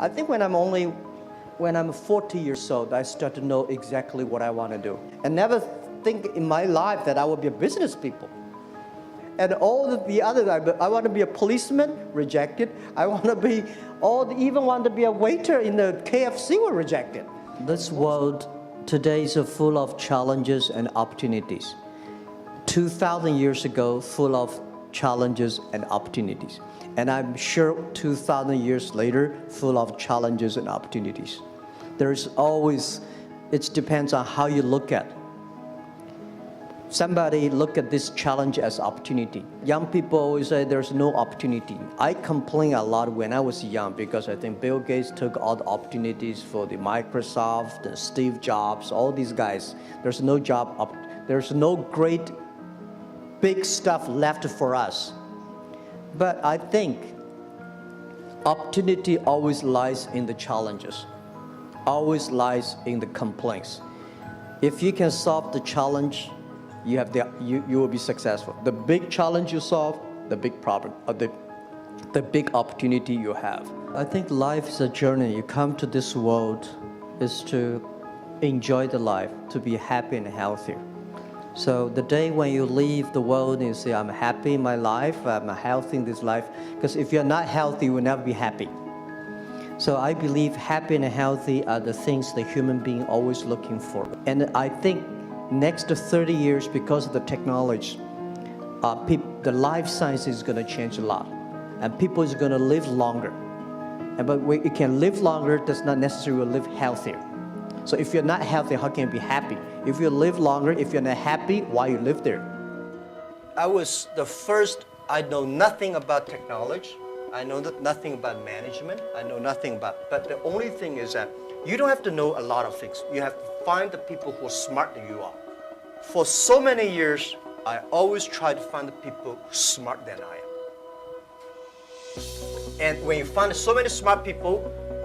I think when I'm 40 years old, I start to know exactly what I want to do. I never think in my life that I will be a business people. And all the other, I want to be a policeman, rejected. I want to be, even want to be a waiter in the KFC, were rejected. This world today is full of challenges and opportunities. 2,000 years ago, full of challenges and opportunities. And I'm sure 2,000 years later, full of challenges and opportunities. There's always, it depends on how you look at it. Somebody look at this challenge as opportunity. Young people always say there's no opportunity. I complain a lot when I was young because I think Bill Gates took all the opportunities for the Microsoft, and Steve Jobs, all these guys. There's no job, there's no great big stuff left for us. But I think opportunity always lies in the challenges, always lies in the complaints. If you can solve the challenge, you will be successful. The big challenge you solve, the big problem, the big opportunity you have. I think life is a journey. You come to this world is to enjoy the life, to be happy and healthy. So the day when you leave the world and you say, I'm happy in my life, I'm healthy in this life, because if you're not healthy, you will never be happy. So I believe happy and healthy are the things the human being always looking for. And I think next 30 years, because of the technology, the life science is going to change a lot. And people is going to live longer. But when you can live longer, does not necessarily live healthier. So if you're not healthy, how can you be happy? If you live longer, if you're not happy, why you live there? I was the first, I know nothing about technology. I know nothing about management. I know nothing about, but the only thing is that you don't have to know a lot of things. You have to find the people who are smarter than you are. For so many years, I always try to find the people smarter than I am. And when you find so many smart people,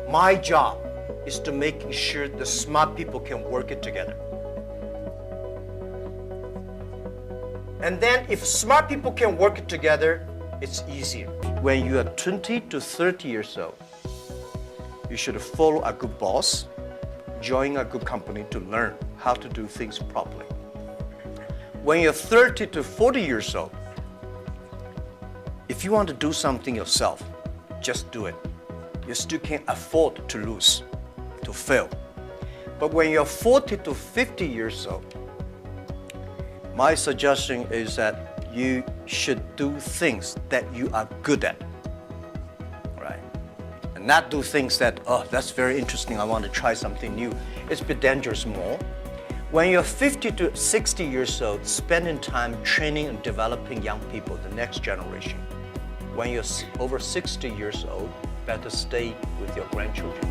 my job is to make sure the smart people can work it together. And then if smart people can work it together, it's easier. When you are 20 to 30 years old, you should follow a good boss, join a good company to learn how to do things properly. When you're 30 to 40 years old, if you want to do something yourself, just do it. You still can't afford to lose, to fail. But when you're 40 to 50 years old, my suggestion is that you should do things that you are good at, right? And not do things that, oh, that's very interesting, I want to try something new. It's a bit dangerous more. When you're 50 to 60 years old, spending time training and developing young people, the next generation. When you're over 60 years old, better stay with your grandchildren.